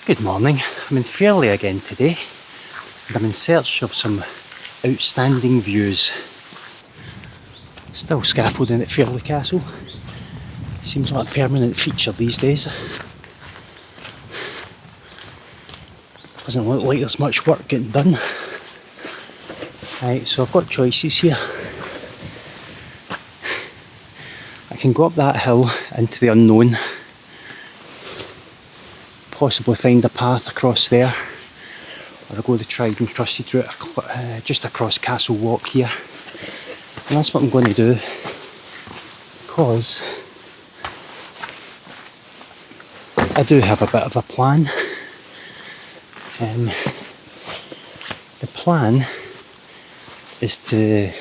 Good morning. I'm in Fairlie again today, and I'm in search of some outstanding views. Still scaffolding at Fairlie Castle. Seems like a permanent feature these days. Doesn't look like there's much work getting done. Right, so I've got choices here. I can go up that hill into the unknown, possibly find a path across there, or I go the tried and trusted route just across Castle Walk here. And that's what I'm going to do, because I do have a bit of a plan. The plan is to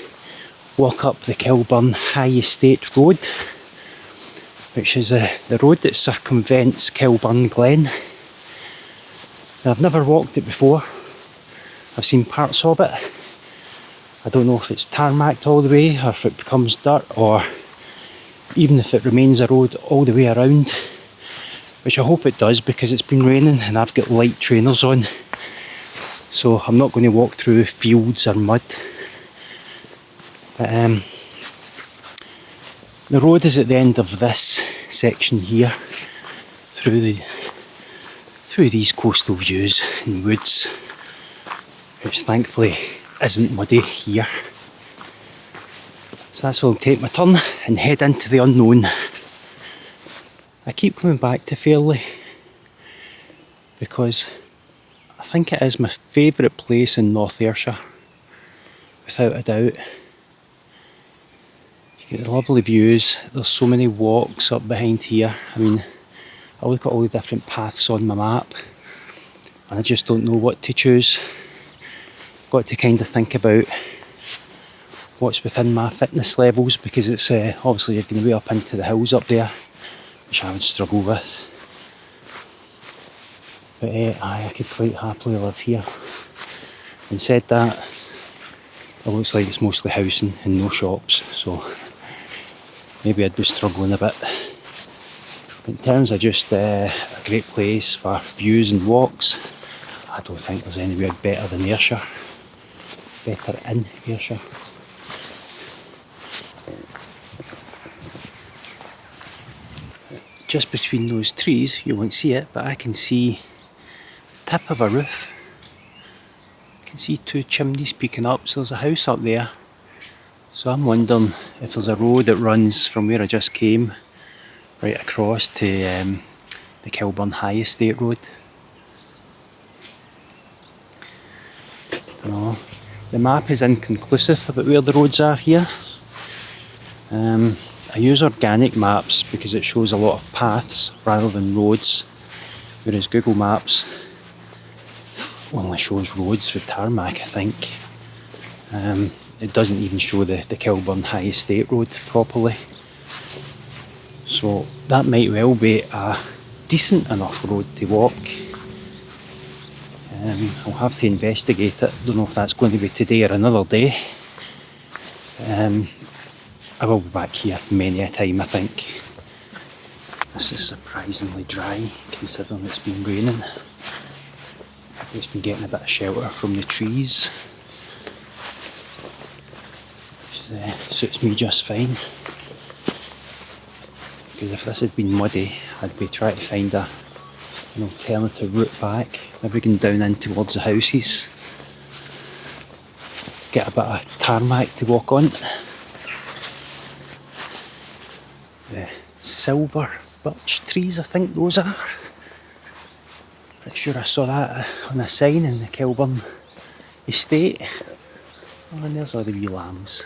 walk up the Kelburn High Estate Road, which is the road that circumvents Kelburn Glen. Now, I've never walked it before. I've seen parts of it. I don't know if it's tarmacked all the way, or if it becomes dirt, or even if it remains a road all the way around, which I hope it does, because it's been raining and I've got light trainers on, so I'm not going to walk through fields or mud. The road is at the end of this section here, through these coastal views and woods, which thankfully isn't muddy here. So that's where I'll take my turn and head into the unknown. I keep coming back to Fairlie because I think it is my favourite place in North Ayrshire, without a doubt. You get the lovely views, there's so many walks up behind here. I mean, I look at all the different paths on my map and I just don't know what to choose. Got to kind of think about what's within my fitness levels, because it's obviously you're going to be up into the hills up there, which I would struggle with. But I could quite happily live here. And said that, it looks like it's mostly housing and no shops, so maybe I'd be struggling a bit. But in terms of just a great place for views and walks, I don't think there's anywhere better than Ayrshire. Better in Ayrshire. Just between those trees, you won't see it, but I can see the tip of a roof. I can see two chimneys peeking up, so there's a house up there. So I'm wondering if there's a road that runs from where I just came right across to the Kelburn High Estate Road. Don't know. The map is inconclusive about where the roads are here. I use organic maps because it shows a lot of paths rather than roads, whereas Google Maps only shows roads with tarmac, I think. It doesn't even show the Kelburn High Estate Road properly. So that might well be a decent enough road to walk. I'll have to investigate it. Don't know if that's going to be today or another day. I will be back here many a time, I think. This is surprisingly dry, considering it's been raining. It's been getting a bit of shelter from the trees, which suits me just fine. Because if this had been muddy, I'd be trying to find an alternative route back, maybe going down in towards the houses, get a bit of tarmac to walk on. The silver birch trees, I think those are. Pretty sure I saw that on a sign in the Kelburn estate. Oh, and there's all the wee lambs.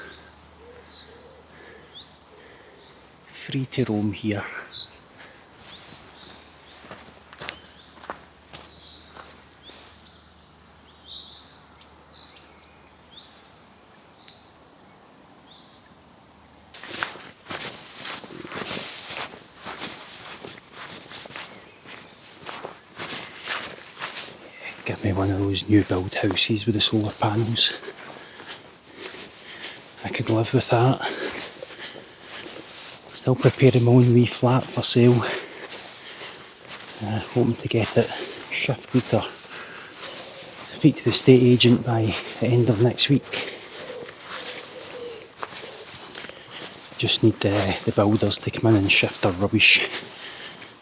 Free to roam here. Give me one of those new build houses with the solar panels. I could live with that. Still preparing my own wee flat for sale. Hoping to get it shifted or speak to the estate agent by the end of next week. Just need the builders to come in and shift their rubbish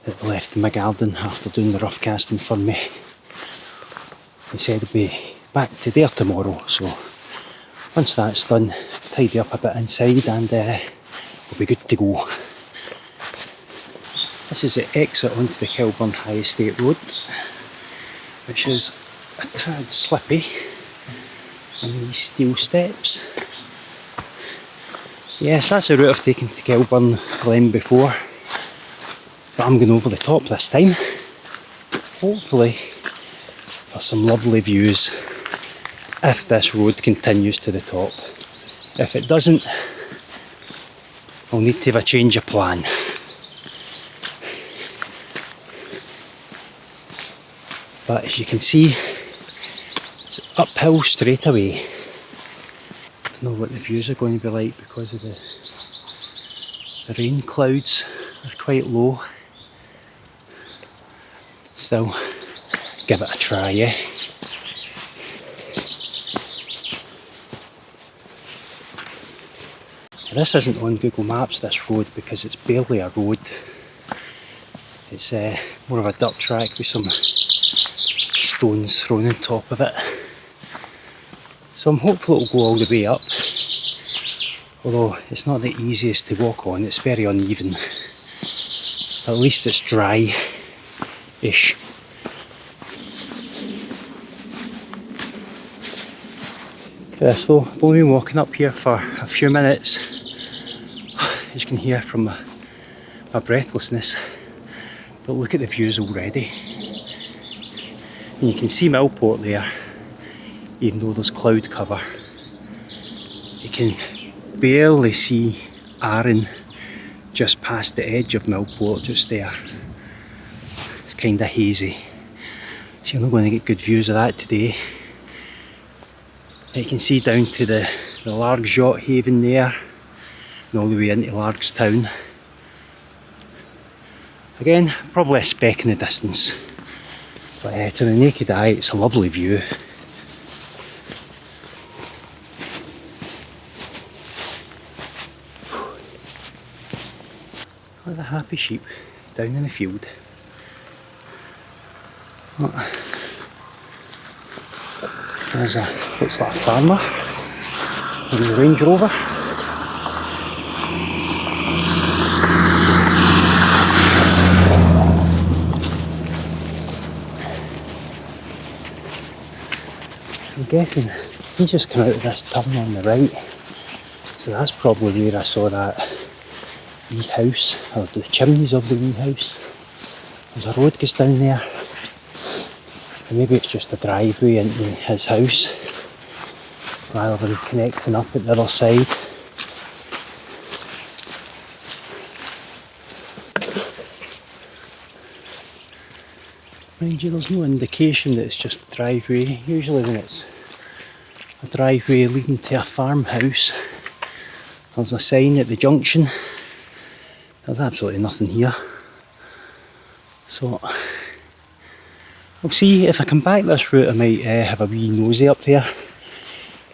that they left in my garden after doing the rough casting for me. They said they'll be back today or tomorrow, so once that's done, tidy up a bit inside and we'll be good to go. This is the exit onto the Kelburn High Estate Road, which is a tad slippy on these steel steps. Yes, that's the route I've taken to Kelburn Glen before, but I'm going over the top this time, hopefully for some lovely views if this road continues to the top. If it doesn't, I'll need to have a change of plan. But as you can see, it's uphill straight away. I don't know what the views are going to be like because of the rain clouds are quite low. Still, give it a try, yeah? This isn't on Google Maps, this road, because it's barely a road. It's more of a dirt track with some stones thrown on top of it. So I'm hopeful it'll go all the way up, although it's not the easiest to walk on, it's very uneven. At least it's dry-ish. This though, I've only been walking up here for a few minutes, as you can hear from my breathlessness, but look at the views already. And you can see Millport there, even though there's cloud cover. You can barely see Arran just past the edge of Millport, just there. It's kind of hazy, so you're not going to get good views of that today. You can see down to the Largs Yacht Haven there, and all the way into Largs Town. Again, probably a speck in the distance, but to the naked eye it's a lovely view. Look at the happy sheep down in the field. Look. There's looks like a farmer with his Range Rover. I'm guessing he just come out of this turn on the right, so that's probably where I saw that wee house, or the chimneys of the wee house. There's a road goes down there. Maybe it's just a driveway into his house rather than connecting up at the other side. Mind you, there's no indication that it's just a driveway. Usually when it's a driveway leading to a farmhouse, there's a sign at the junction. There's absolutely nothing here. So I'll see if I come back this route. I might have a wee nosy up there.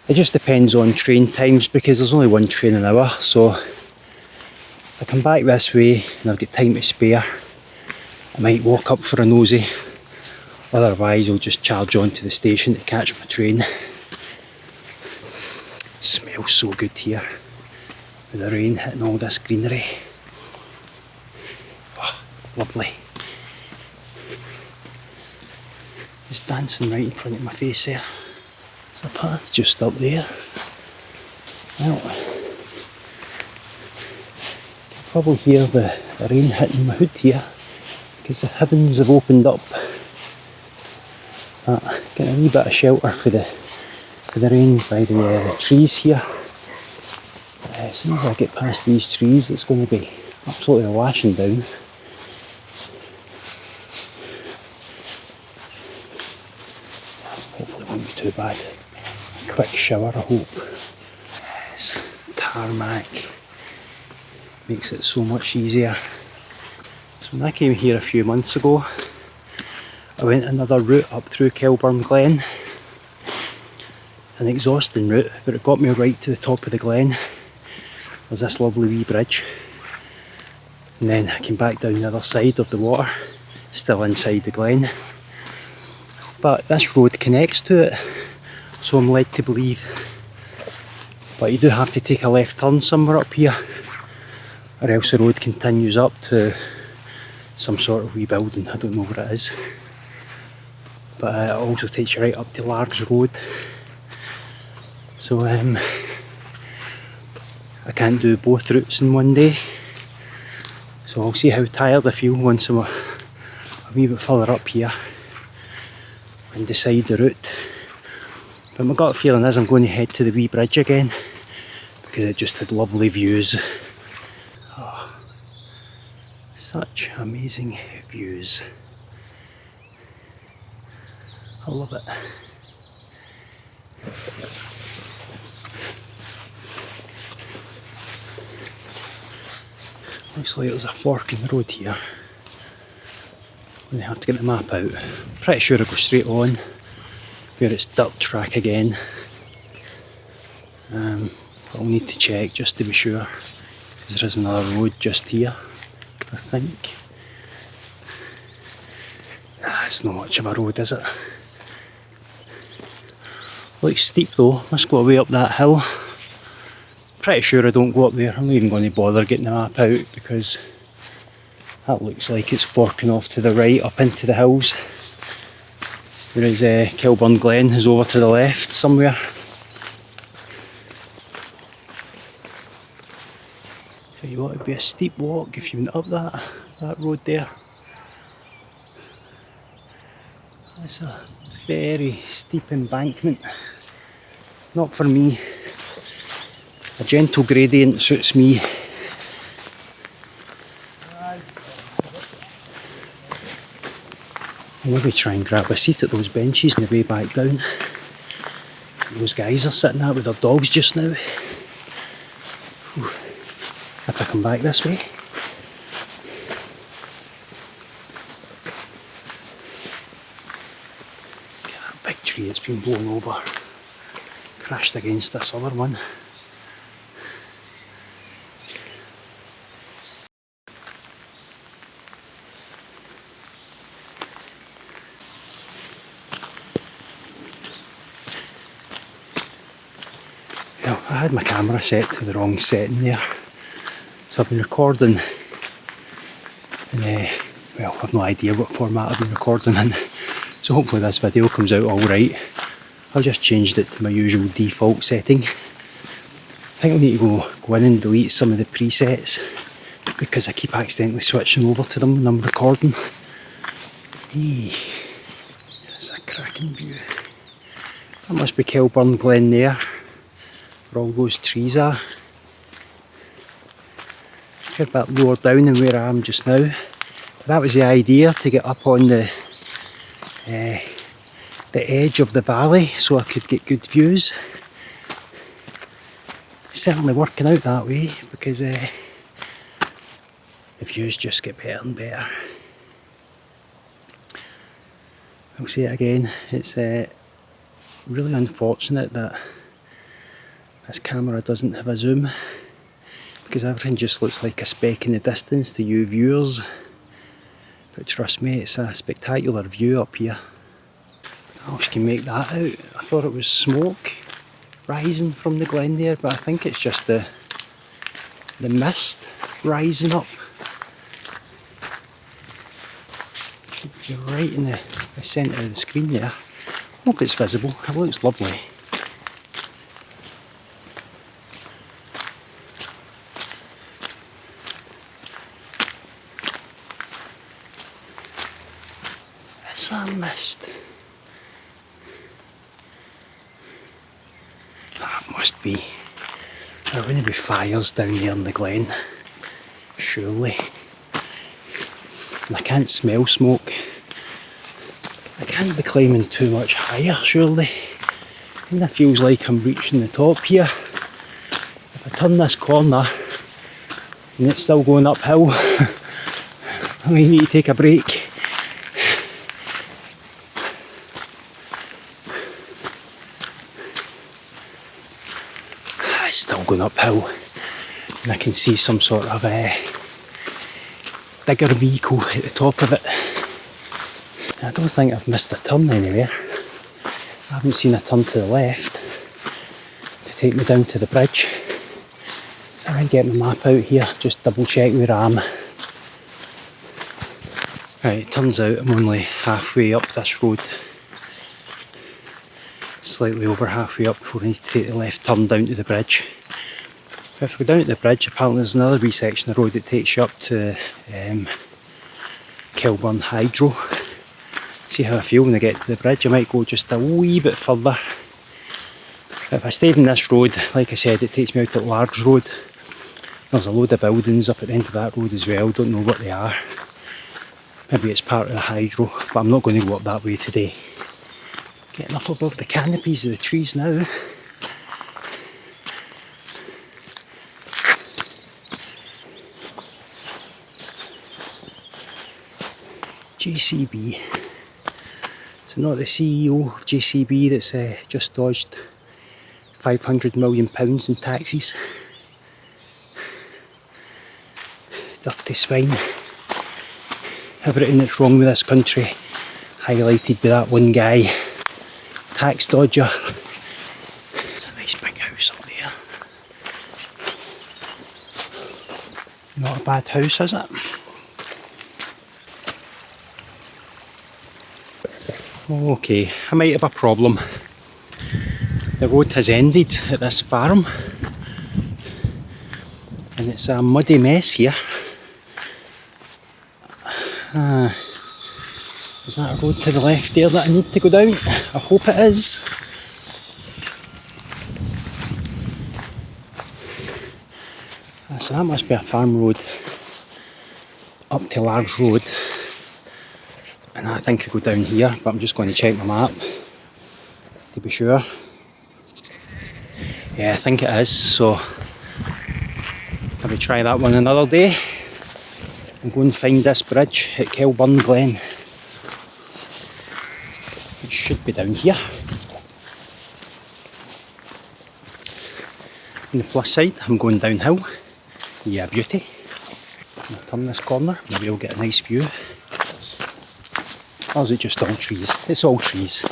It just depends on train times because there's only one train an hour, so if I come back this way and I've got time to spare, I might walk up for a nosy. Otherwise I'll just charge on to the station to catch my train. It smells so good here with the rain hitting all this greenery. Oh, lovely. It's dancing right in front of my face there. There's a path just up there. Well, you can probably hear the rain hitting my hood here because the heavens have opened up. Getting a wee bit of shelter for the rain by the trees here. As soon as I get past these trees, it's going to be absolutely lashing down. Hopefully it won't be too bad. A quick shower, I hope. Yes, tarmac makes it so much easier. So when I came here a few months ago, I went another route up through Kelburn Glen. An exhausting route, but it got me right to the top of the glen. There's this lovely wee bridge. And then I came back down the other side of the water, still inside the glen. But this road connects to it, so I'm led to believe. But you do have to take a left turn somewhere up here, or else the road continues up to some sort of wee building. I don't know what it is. But it also takes you right up to Largs Road. So I can't do both routes in one day. So I'll see how tired I feel once I'm a wee bit further up here and decide the route. But my gut feeling is I'm going to head to the wee bridge again because it just had lovely views. Oh, such amazing views. I love it. Looks like there's a fork in the road here. I'm going to have to get the map out. Pretty sure I go straight on where it's dirt track again. But I'll need to check just to be sure, because there is another road just here, I think. It's not much of a road, is it? Looks steep though, must go away up that hill. Pretty sure I don't go up there. I'm not even going to bother getting the map out because that looks like it's forking off to the right up into the hills. Whereas Kelburn Glen is over to the left somewhere. Tell you what, it'd be a steep walk if you went up that road there. That's a very steep embankment. Not for me. A gentle gradient suits me. I'll maybe try and grab a seat at those benches on the way back down. Those guys are sitting there with their dogs just now. Whew. If I come back this way. Look at that big tree, it's been blown over. Crashed against this other one. Well, I had my camera set to the wrong setting there, so I've been recording in, well, I've no idea what format I've been recording in, so hopefully this video comes out alright. I've just changed it to my usual default setting. I think I need to go in and delete some of the presets because I keep accidentally switching over to them when I'm recording. Hey, there's a cracking view. That must be Kelburn Glen there, where all those trees are. It's a bit lower down than where I am just now. But that was the idea, to get up on the edge of the valley so I could get good views. It's certainly working out that way because the views just get better and better. I'll say it again, it's really unfortunate that this camera doesn't have a zoom because everything just looks like a speck in the distance to you viewers. But trust me, it's a spectacular view up here. I don't know if you can make that out. I thought it was smoke rising from the glen there, but I think it's just the mist rising up. You're right in the centre of the screen there. Hope it's visible. It looks lovely. It's a mist. That must be. There are going to be fires down there in the glen. Surely. And I can't smell smoke. I can't be climbing too much higher, surely. And it feels like I'm reaching the top here. If I turn this corner and it's still going uphill, I might need to take a break. going uphill, and I can see some sort of bigger vehicle at the top of it. I don't think I've missed a turn anywhere. I haven't seen a turn to the left to take me down to the bridge. So I get my map out here, just double check where I am. Right, it turns out I'm only halfway up this road. Slightly over halfway up before I need to take the left turn down to the bridge. If I go down to the bridge, apparently there's another wee section of road that takes you up to Kelburn Hydro. See how I feel when I get to the bridge. I might go just a wee bit further. If I stayed in this road, like I said, it takes me out at Largs Road. There's a load of buildings up at the end of that road as well, don't know what they are. Maybe it's part of the hydro, but I'm not going to go up that way today. Getting up above the canopies of the trees now. JCB. So not the CEO of JCB that's just dodged £500 million in taxes. Dirty swine. Everything that's wrong with this country highlighted by that one guy. Tax dodger. It's a nice big house up there. Not a bad house, is it? Okay, I might have a problem. The road has ended at this farm and it's a muddy mess here. Is that a road to the left there that I need to go down? I hope it is. So that must be a farm road up to Largs Road. And I think I go down here, but I'm just going to check my map to be sure. Yeah, I think it is, so maybe try that one another day and go and find this bridge at Kelburn Glen. It should be down here. On the plus side, I'm going downhill. Yeah, beauty. I'll turn this corner, maybe I'll get a nice view. Or is it just all trees? It's all trees.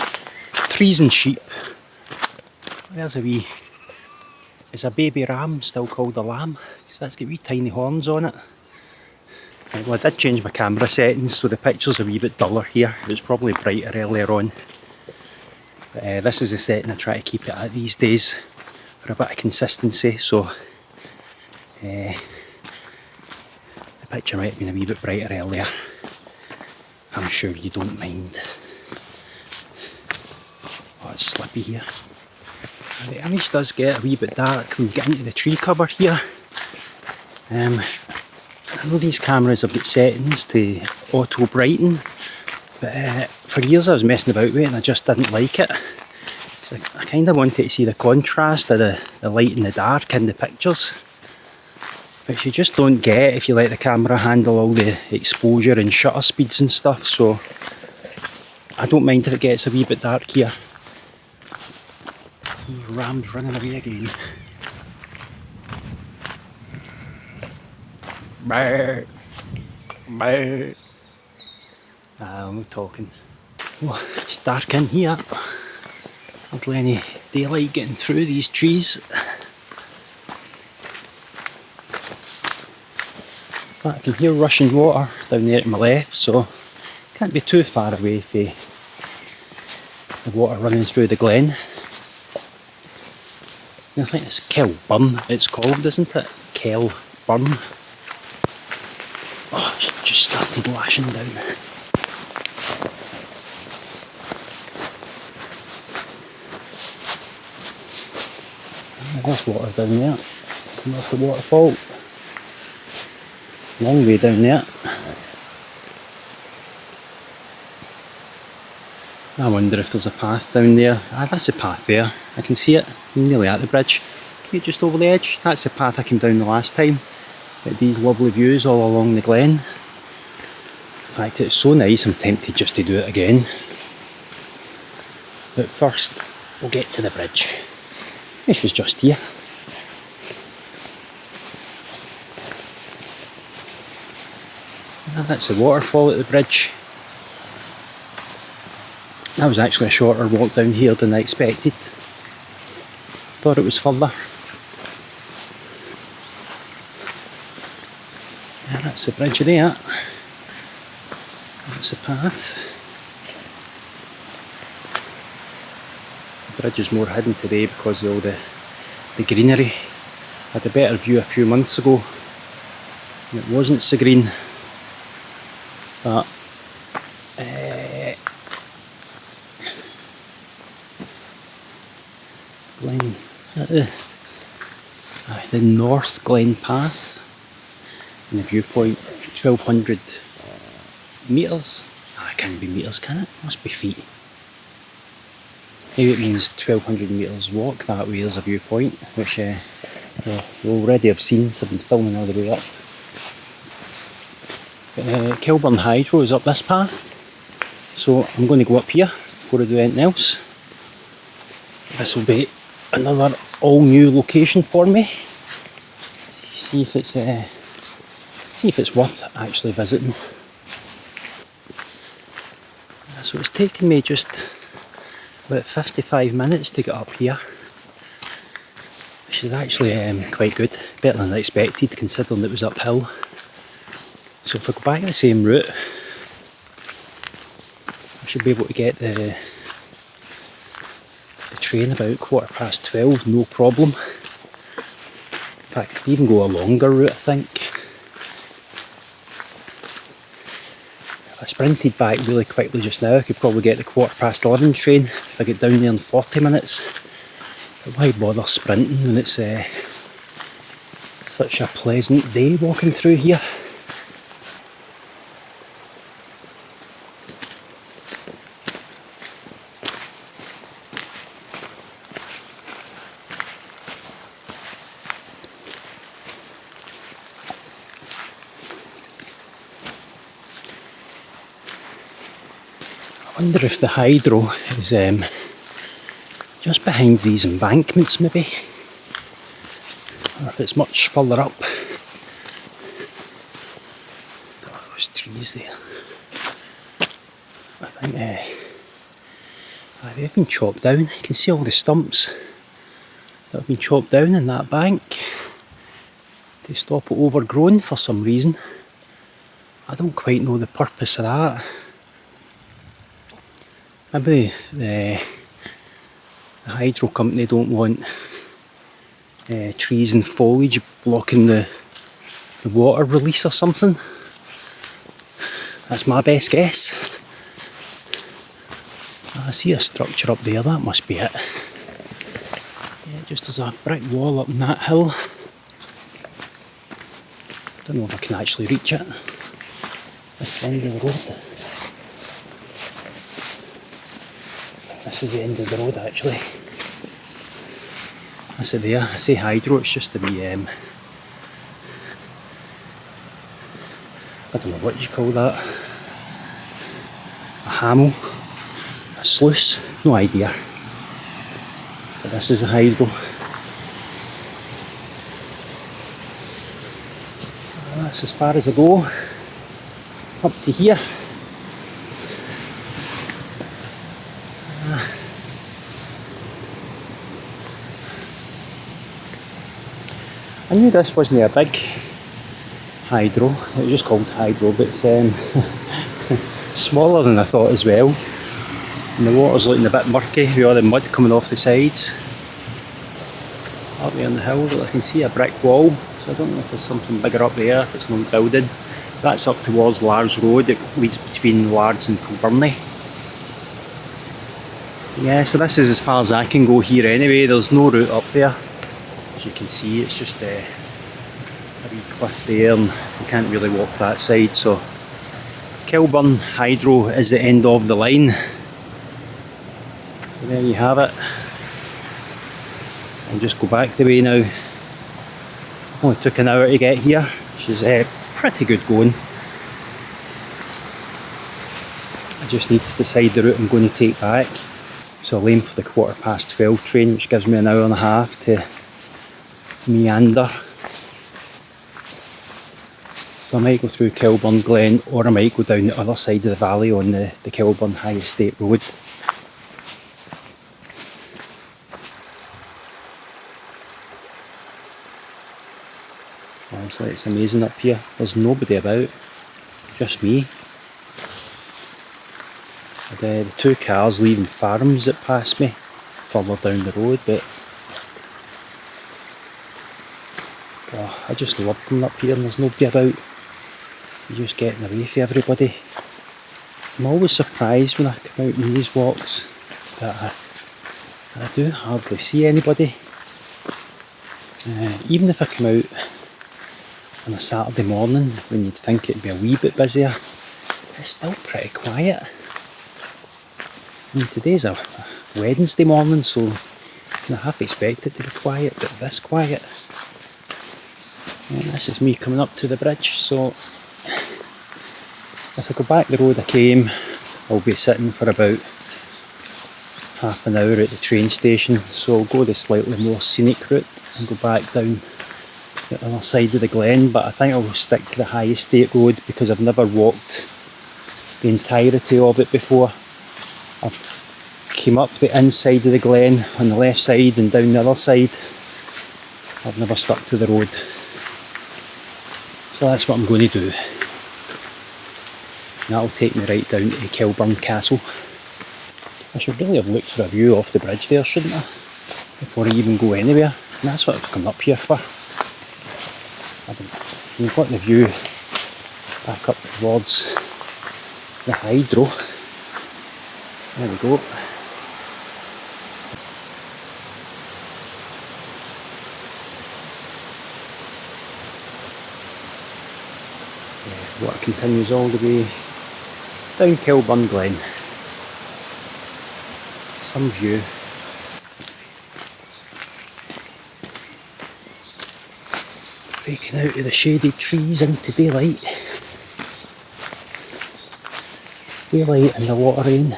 Trees and sheep. There's a wee... It's a baby ram, still called a lamb. So that's got wee tiny horns on it. Right, well, I did change my camera settings, so the picture's a wee bit duller here. It was probably brighter earlier on. But this is the setting I try to keep it at these days for a bit of consistency, so the picture might have been a wee bit brighter earlier. I'm sure you don't mind. Oh, it's slippy here. The image does get a wee bit dark when you get into the tree cover here. I know these cameras have got settings to auto brighten, but for years I was messing about with it and I just didn't like it. So I kind of wanted to see the contrast of the light and the dark in the pictures, which you just don't get if you let the camera handle all the exposure and shutter speeds and stuff, so I don't mind if it gets a wee bit dark here. Ram's running away again. Brr. Brr. I'm not talking. Oh, it's dark in here. Hardly any daylight getting through these trees. I can hear rushing water down there to my left, so can't be too far away from the water running through the glen. I think it's Kelburn it's called, isn't it? Kelburn. Oh, it's just started lashing down. There's water down there. And that's the waterfall. Long way down there. I wonder if there's a path down there. Ah, that's a path there. I can see it. I'm nearly at the bridge. Just over the edge. That's the path I came down the last time. At these lovely views all along the glen. In fact, it's so nice I'm tempted just to do it again. But first, we'll get to the bridge. Which was just here. That's the waterfall at the bridge. That was actually a shorter walk down here than I expected. Thought it was further. Yeah, that's the bridge there. That's the path. The bridge is more hidden today because of all the greenery. I had a better view a few months ago and it wasn't so green. But Glen, the North Glen Path, and the viewpoint 1200 metres. It can't be metres, can it? Must be feet. Maybe it means 1200 metres walk that way. There's a viewpoint, which you already have seen, so I've been filming all the way up. Kelburn Hydro is up this path, so I'm going to go up here before I do anything else. This will be another all new location for me. See if it's worth actually visiting. So it's taken me just about 55 minutes to get up here, which is actually quite good, better than I expected considering it was uphill. So if I go back the same route, I should be able to get the train about 12:15, no problem. In fact, I could even go a longer route, I think. If I sprinted back really quickly just now, I could probably get the 11:15 train if I get down there in 40 minutes. But why bother sprinting when it's such a pleasant day walking through here? I wonder if the hydro is just behind these embankments maybe, or if it's much further up. God, those trees there. I think they've been chopped down. You can see all the stumps that have been chopped down in that bank to stop it overgrown for some reason. I don't quite know the purpose of that. Maybe the hydro company don't want trees and foliage blocking the water release or something. That's my best guess. I see a structure up there, that must be it. Yeah, just as a brick wall up on that hill. Don't know if I can actually reach it. This end of the road. This is the end of the road actually. That's it there. I say hydro, it's just to be I don't know what you call that. A hamel, a sluice, no idea. But this is a hydro. That's as far as I go. Up to here. I knew this wasn't a big hydro, it was just called hydro, but it's smaller than I thought as well. And the water's looking a bit murky with all the mud coming off the sides. Up there on the hill, I can see a brick wall, so I don't know if there's something bigger up there, if it's an old building. That's up towards Lards Road, it leads between Lards and Kilburn. Yeah, so this is as far as I can go here anyway, there's no route up there. As you can see, it's just a wee cliff there and you can't really walk that side, so Kelburn Hydro is the end of the line. So there you have it. I'll just go back the way now. Only took an hour to get here, which is pretty good going. I just need to decide the route I'm going to take back. So I'll aim for the 12:15 train, which gives me an hour and a half to meander. So I might go through Kelburn Glen, or I might go down the other side of the valley on the Kelburn High Estate Road. Honestly, it's amazing up here. There's nobody about, just me. And, the two cars leaving farms that passed me further down the road, but oh, I just love coming up here and there's nobody about. You're just getting away from everybody. I'm always surprised when I come out on these walks that I do hardly see anybody. Even if I come out on a Saturday morning when you'd think it'd be a wee bit busier, it's still pretty quiet. I mean, today's a Wednesday morning, so I half expect it to be quiet, but this quiet. And this is me coming up to the bridge, so if I go back the road I came, I'll be sitting for about half an hour at the train station, so I'll go the slightly more scenic route and go back down the other side of the glen, but I think I'll stick to the High Estate Road because I've never walked the entirety of it before. I've came up the inside of the glen on the left side and down the other side. I've never stuck to the road. So that's what I'm going to do. That'll take me right down to Kelburn Castle. I should really have looked for a view off the bridge there, shouldn't I? Before I even go anywhere. And that's what I've come up here for. You've got the view back up towards the hydro. There we go. Water continues all the way down Kelburn Glen. Some view. Breaking out of the shaded trees into daylight. Daylight and the water rain.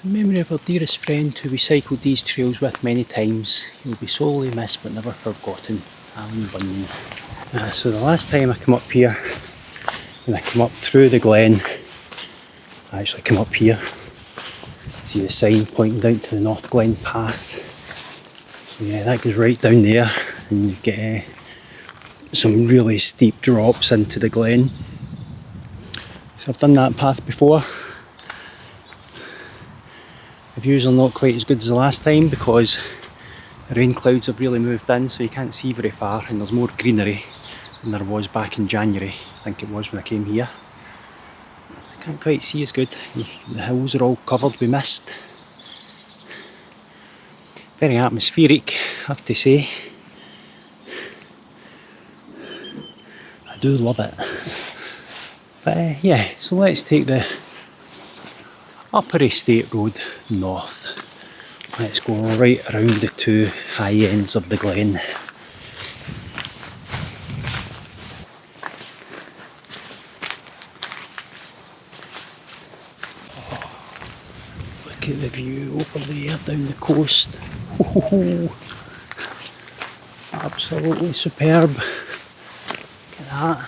In memory of our dearest friend who we cycled these trails with many times, he'll be sorely missed but never forgotten, Alan Bunyan. So the last time I come up here, when I come up through the glen, I actually come up here. See the sign pointing down to the North Glen path. So yeah, that goes right down there, and you get some really steep drops into the glen. So I've done that path before. The views are not quite as good as the last time because the rain clouds have really moved in, so you can't see very far, and there's more greenery than there was back in January. I think it was when I came here. I can't quite see as good. The hills are all covered with mist. Very atmospheric, I have to say. I do love it. But yeah, so let's take the Upper Estate Road north. Let's go right around the two high ends of the glen. Oh, look at the view over there down the coast. Oh, absolutely superb. Look at that. I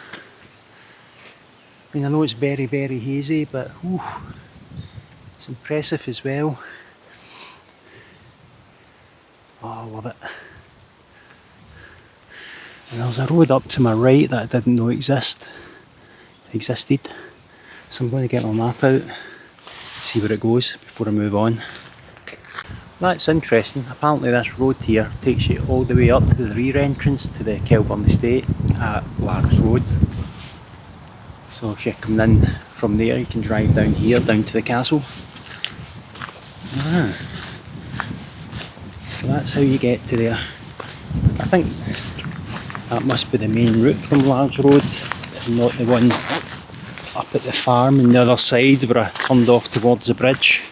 mean, I know it's very, very hazy, but it's impressive as well. Oh, I love it. And there's a road up to my right that I didn't know existed. So I'm going to get my map out, see where it goes before I move on. That's interesting. Apparently this road here takes you all the way up to the rear entrance to the Kelburn Estate at Largs Road. So if you're coming in from there, you can drive down here, down to the castle. So that's how you get to there. I think that must be the main route from Largs Road, not the one up at the farm on the other side where I turned off towards the bridge,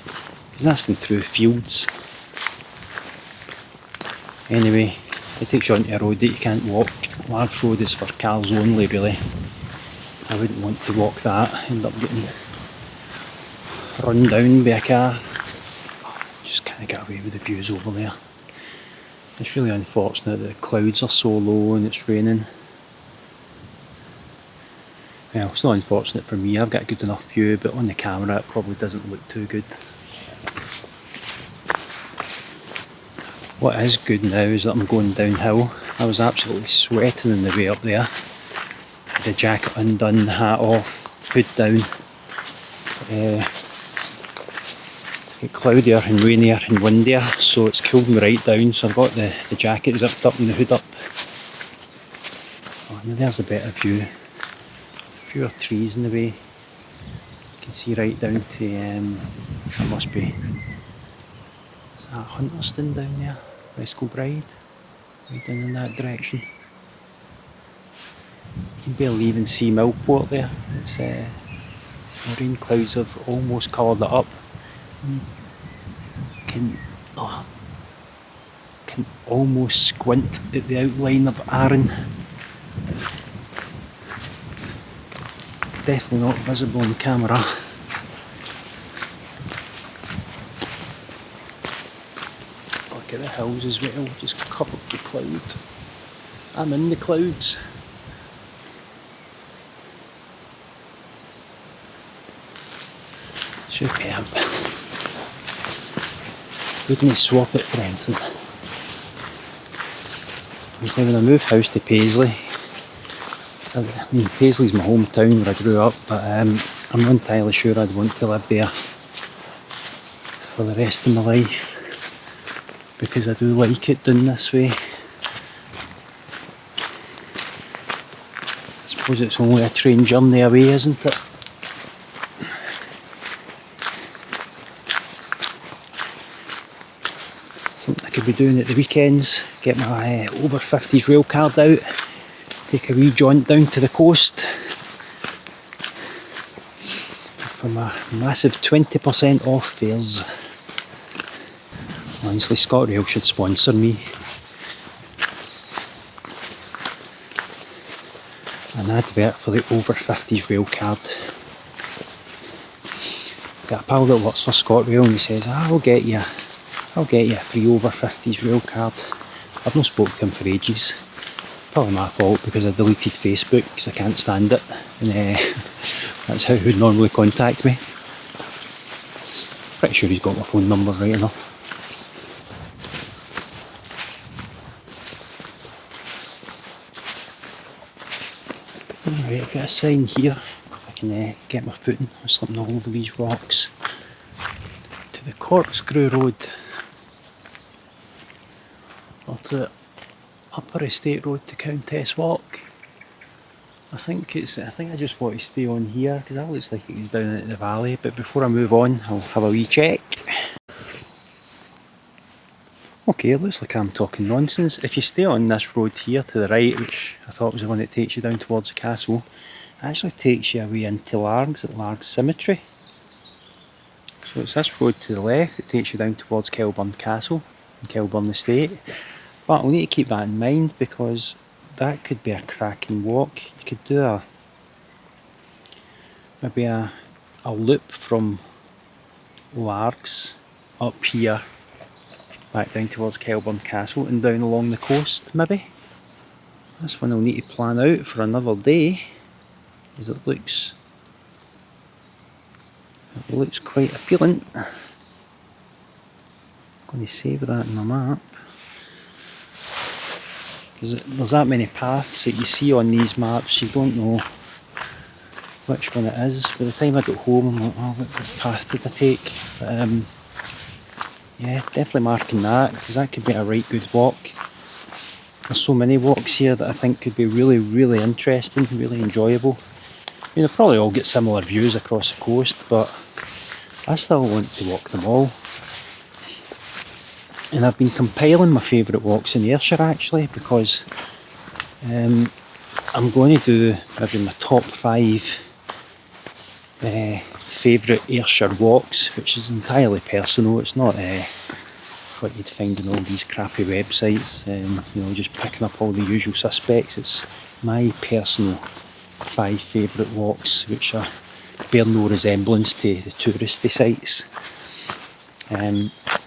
because that's going through fields. Anyway, it takes you onto a road that you can't walk. Largs Road is for cars only, really. I wouldn't want to walk that, end up getting run down by a car. Just can't I get away with the views over there. It's really unfortunate that the clouds are so low and it's raining. Well, it's not unfortunate for me, I've got a good enough view, but on the camera it probably doesn't look too good. What is good now is that I'm going downhill. I was absolutely sweating on the way up there. Had the jacket undone, the hat off, hood down. It's get cloudier and rainier and windier, so it's cooled me right down. So I've got the jacket zipped up and the hood up. Oh, now there's a better view. Fewer trees in the way. You can see right down to, that must be, is that Hunterston down there? West Kilbride? Right down in that direction. You can barely even see Millport there. It's, the rain clouds have almost coloured it up. You can almost squint at the outline of Arran. Definitely not visible on camera. Look at the hills as well, just covered with clouds. I'm in the clouds. Superb. Wouldn't swap it for anything. Because now when I move house to Paisley, I mean, Paisley's my hometown where I grew up, but I'm not entirely sure I'd want to live there for the rest of my life, because I do like it down this way. I suppose it's only a train journey away, isn't it? Something I could be doing at the weekends, get my over 50s rail card out. Take a wee jaunt down to the coast for my massive 20% off fares. Honestly, ScotRail should sponsor me. An advert for the over 50s rail card. Got a pal that works for ScotRail and he says, I'll get you a free over 50s rail card. I've not spoken to him for ages. Probably my fault because I deleted Facebook because I can't stand it, and that's how he would normally contact me. Pretty sure he's got my phone number right enough. Alright, I've got a sign here. I can get my footing. I'm slipping all over these rocks. To the Corkscrew Road. Or to the Upper Estate Road to Countess Walk. I think I just want to stay on here because that looks like it goes down into the valley, but before I move on I'll have a wee check. Okay, it looks like I'm talking nonsense. If you stay on this road here to the right, which I thought was the one that takes you down towards the castle, it actually takes you away into Largs at Largs Cemetery. So it's this road to the left that takes you down towards Kelburn Castle and Kelburn Estate. But we'll need to keep that in mind because that could be a cracking walk. You could do maybe a loop from Largs up here, back down towards Kelburn Castle and down along the coast maybe. This one I'll need to plan out for another day, because it looks quite appealing. I'm going to save that in my map. Because there's that many paths that you see on these maps, you don't know which one it is. By the time I got home, I'm like, oh, what path did I take? But yeah, definitely marking that, because that could be a right good walk. There's so many walks here that I think could be really, really interesting, really enjoyable. I mean, they'll probably all get similar views across the coast, but I still want to walk them all. And I've been compiling my favourite walks in Ayrshire actually, because I'm going to do maybe my top 5 favourite Ayrshire walks, which is entirely personal. It's not what you'd find on all these crappy websites, you know, just picking up all the usual suspects. It's my personal 5 favourite walks, which bear no resemblance to the touristy sites.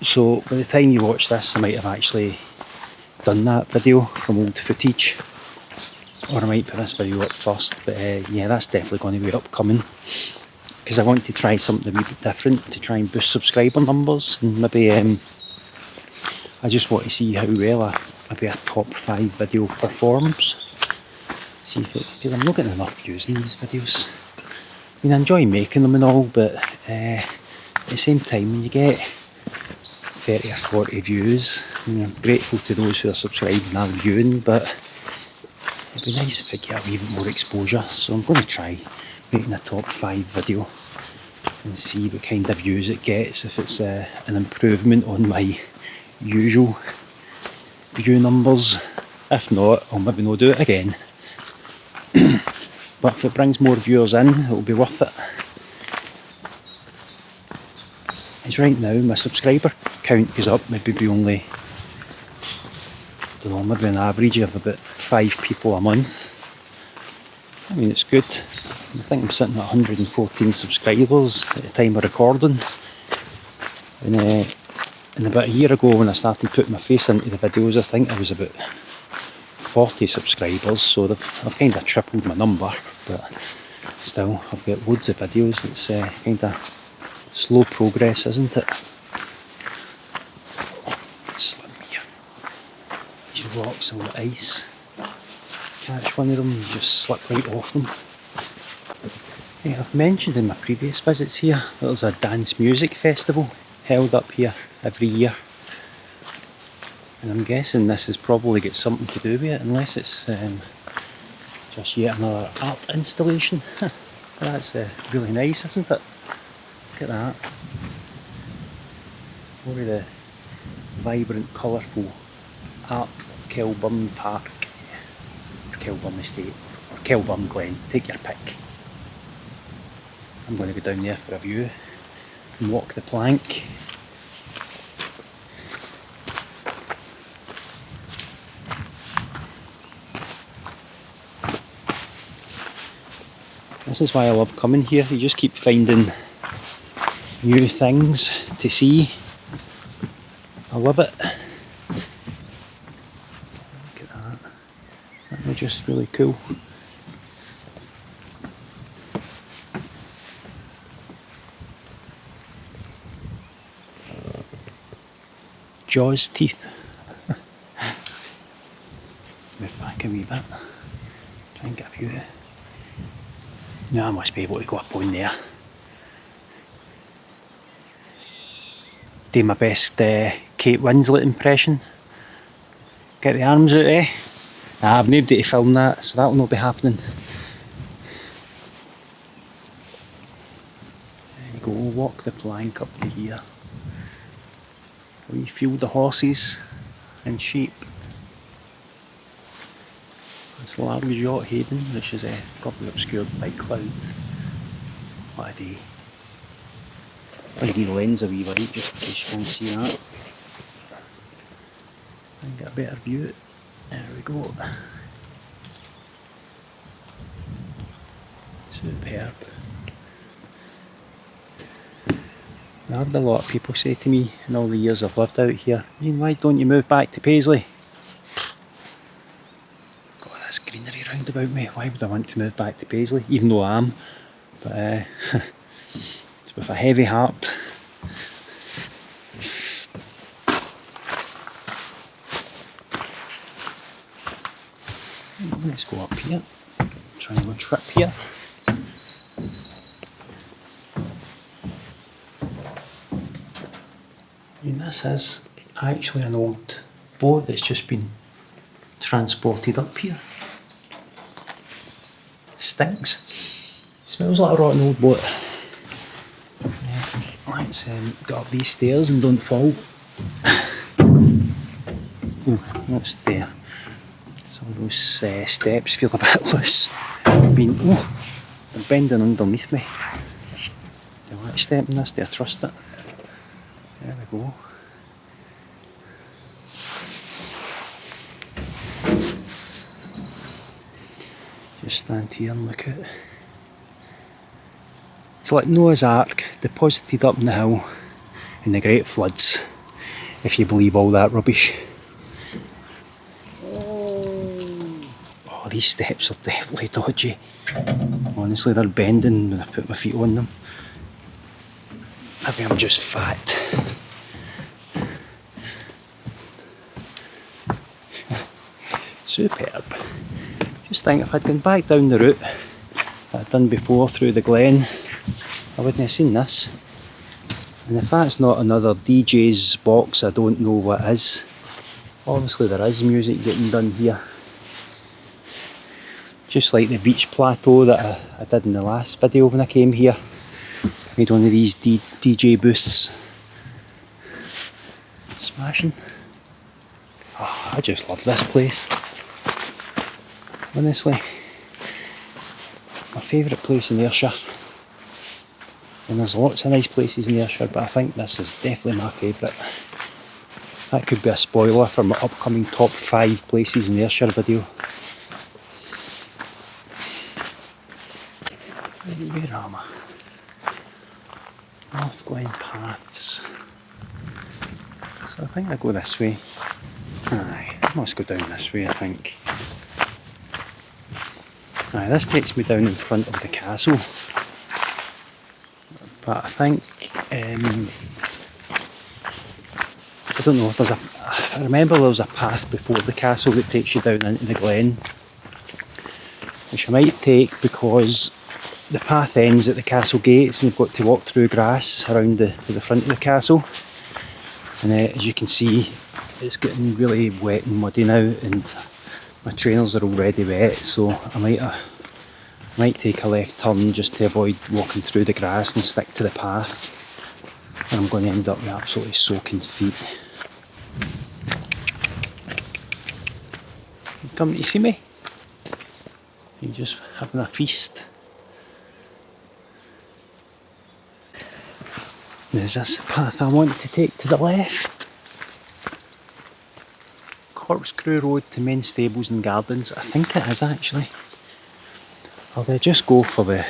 So by the time you watch this, I might have actually done that video from old footage, or I might put this video up first. But yeah, that's definitely going to be upcoming, because I want to try something a wee bit different to try and boost subscriber numbers, and maybe I just want to see how well maybe a top 5 video performs. See if it, because I'm not getting enough views in these videos. I mean, I enjoy making them and all, but at the same time, when you get 30 or 40 views, I'm grateful to those who are subscribing and viewing, but it'd be nice if I get a wee bit more exposure. So I'm going to try making a top 5 video and see what kind of views it gets, if it's an improvement on my usual view numbers. If not, I'll maybe not do it again. But if it brings more viewers in, it'll be worth it. As right now, my subscriber count goes up, maybe be only, I don't know, maybe an average of about 5 people a month. I mean, it's good. I think I'm sitting at 114 subscribers at the time of recording. And about a year ago, when I started putting my face into the videos, I think I was about 40 subscribers, so I've kind of tripled my number, but still, I've got loads of videos. It's kind of slow progress, isn't it? Slim here. These rocks on the ice. Catch one of them and just slip right off them. Yeah, I've mentioned in my previous visits here that there's a dance music festival held up here every year. And I'm guessing this has probably got something to do with it, unless it's just yet another art installation. That's really nice, isn't it? Look at that. More of the vibrant, colourful art of Kelburn Park, or Kelburn Estate, or Kelburn Glen, take your pick. I'm going to go down there for a view and walk the plank. This is why I love coming here. You just keep finding new things to see. I love it. Look at that. Isn't that just really cool? Jaws teeth. Move back a wee bit. Try and get a view. Now I must be able to go up on there. Do my best Kate Winslet impression. Get the arms out, eh? Nah, I've nobody to film that, so that will not be happening. There you go, walk the plank up to here. We feel the horses and sheep. This large yacht haven, which is probably obscured by cloud. What a day. I'll give the lens a wee light just in case you can see that. And get a better view. There we go. Superb. I had a lot of people say to me in all the years I've lived out here, Ian, why don't you move back to Paisley? Greenery round about me, why would I want to move back to Paisley, even though I am, but it's with a heavy heart. Let's go up here, try and go trip here. I mean, this is actually an old boat that's just been transported up here. Stinks. Smells like a rotten old boat. Yeah, let's get up these stairs and don't fall. Oh, what's there? Some of those steps feel a bit loose. They're bending underneath me. Do I like stepping this? Do I trust it? There we go. Just stand here and look at it. It's like Noah's Ark deposited up in the hill, in the Great Floods, if you believe all that rubbish. Oh, these steps are definitely dodgy. Honestly, they're bending when I put my feet on them. Maybe I'm just fat. Superb. Just think, if I'd gone back down the route that I'd done before through the glen, I wouldn't have seen this. And if that's not another DJ's box, I don't know what is. Obviously there is music getting done here. Just like the beach plateau that I did in the last video when I came here. Made one of these DJ booths. Smashing. Oh, I just love this place. Honestly, my favourite place in Ayrshire. And there's lots of nice places in Ayrshire, but I think this is definitely my favourite. That could be a spoiler for my upcoming top 5 places in Ayrshire video. Where am I? North Glen Paths. So I think I go this way. Aye, I must go down this way, I think. Aye, this takes me down in front of the castle. But I think, I don't know, I remember there was a path before the castle that takes you down into the glen, which I might take because the path ends at the castle gates and you've got to walk through grass around to the front of the castle. And as you can see, it's getting really wet and muddy now, and my trainers are already wet, so I might take a left turn just to avoid walking through the grass and stick to the path. And I'm going to end up with absolutely soaking feet. You come to see me? You're just having a feast. There's this path I want to take to the left. Corkscrew Road to Men's Stables and Gardens. I think it is actually. I'll just go for the...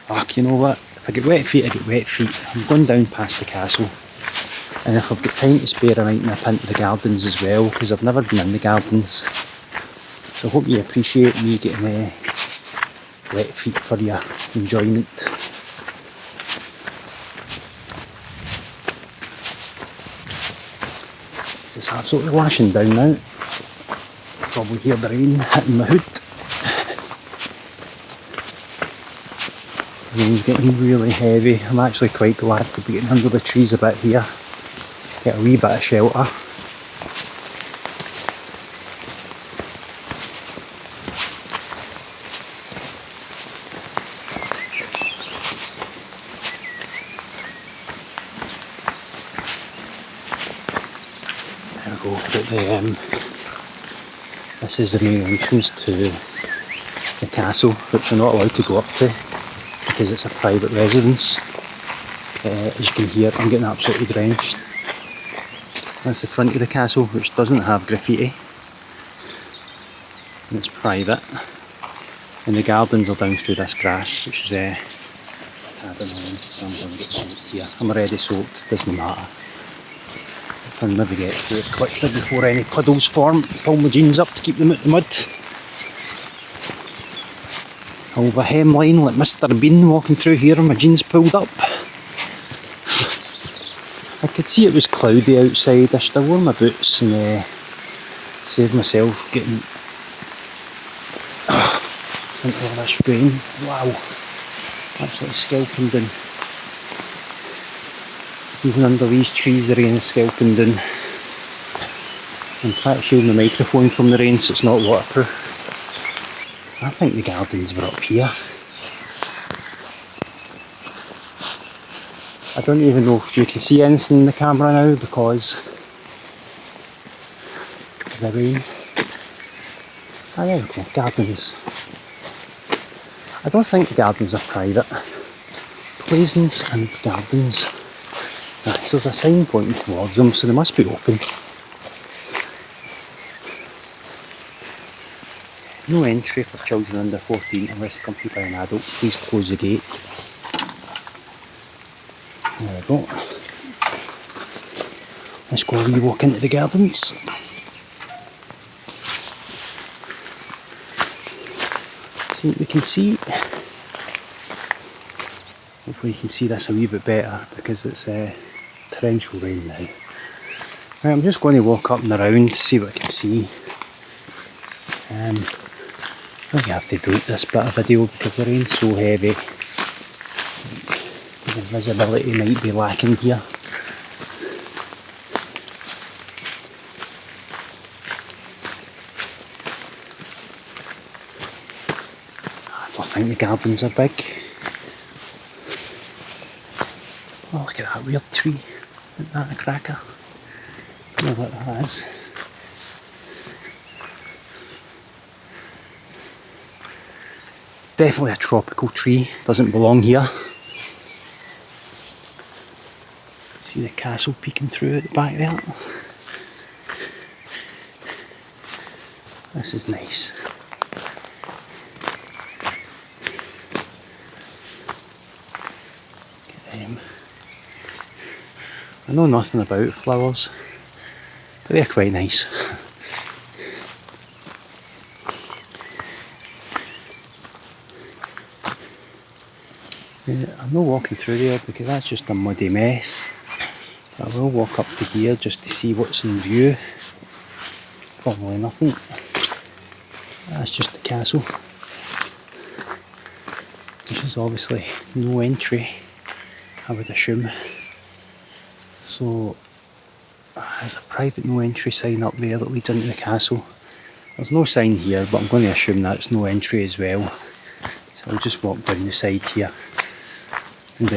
Oh, you know what? If I get wet feet, I get wet feet. I'm going down past the castle. And if I've got time to spare, I might nip into the gardens as well, because I've never been in the gardens. So I hope you appreciate me getting wet feet for your enjoyment. It's absolutely lashing down now. You can probably hear the rain hitting my hood. The rain's getting really heavy. I'm actually quite glad to be getting under the trees a bit here. Get a wee bit of shelter. There we go. But this is the main entrance to the castle, which you're not allowed to go up to because it's a private residence. As you can hear, I'm getting absolutely drenched. That's the front of the castle, which doesn't have graffiti, and it's private. And the gardens are down through this grass, which is a tad annoying, so I'm going to get soaked here. I'm already soaked, doesn't matter. If I can maybe get through it quickly before any puddles form, pull my jeans up to keep them out the mud. Over hemline like Mr. Bean walking through here and my jeans pulled up. I could see it was cloudy outside. I should have worn my boots and saved myself getting into all this rain. Wow, absolutely scalping down. Even under these trees the rain is scalping down. I'm trying to shield my microphone from the rain so it's not waterproof. I think the gardens were up here. I don't even know if you can see anything in the camera now because of the rain. Ah, there we go, gardens. I don't think the gardens are private. Plaisance and gardens. Right, so there's a sign pointing towards them, so they must be open. No entry for children under 14 unless accompanied by an adult. Please close the gate. There we go. Let's go a wee walk into the gardens. See what we can see. Hopefully you can see this a wee bit better because it's torrential rain now. Right, I'm just going to walk up and around to see what I can see. I'm going to have to delete this bit of video because the rain's so heavy. The visibility might be lacking here. I don't think the gardens are big. Oh, look at that weird tree. Isn't that a cracker? I don't know what that is. Definitely a tropical tree, doesn't belong here. See the castle peeking through at the back there. This is nice. I know nothing about flowers, but they're quite nice. I'm not walking through there because that's just a muddy mess. But I will walk up to here just to see what's in view. Probably nothing. That's just the castle, which is obviously no entry, I would assume. So there's a private no entry sign up there that leads into the castle. There's no sign here, but I'm going to assume that's no entry as well. So I'll just walk down the side here. And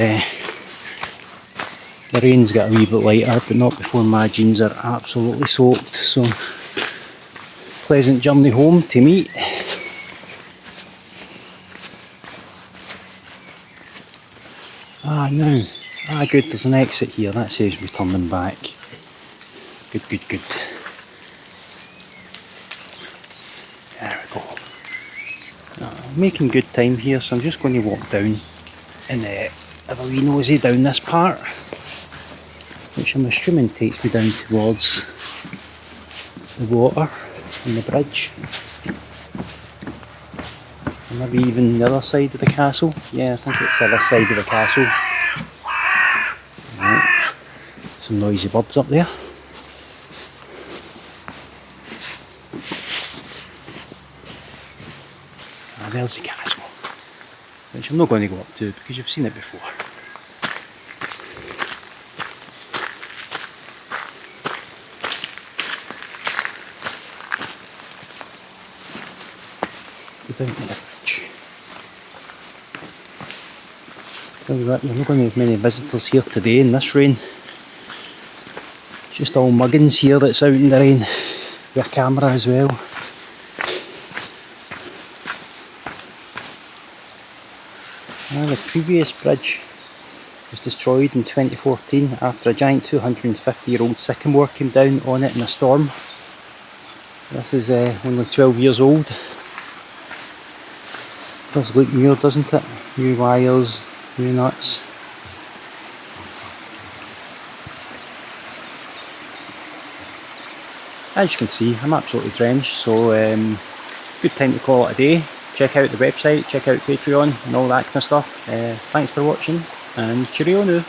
the rain's got a wee bit lighter, but not before my jeans are absolutely soaked. So pleasant journey home to me. Now. Good, there's an exit here, that saves me turning back. Good. There we go. I'm making good time here, so I'm just going to walk down and have a wee nosy down this part, which I'm assuming takes me down towards the water and the bridge. And maybe even the other side of the castle. Yeah, I think it's the other side of the castle. Some noisy birds up there. There's the castle, which I'm not going to go up to because you've seen it before. Go down to the bridge. Tell you what, you're not going to have many visitors here today in this rain. Just all muggins here that's out in the rain with a camera as well. The previous bridge was destroyed in 2014 after a giant 250-year-old sycamore came down on it in a storm. This is only 12 years old. Does look new, doesn't it? New wires, new nuts. As you can see, I'm absolutely drenched, so good time to call it a day. Check out the website, check out Patreon and all that kind of stuff. Thanks for watching and cheerio now.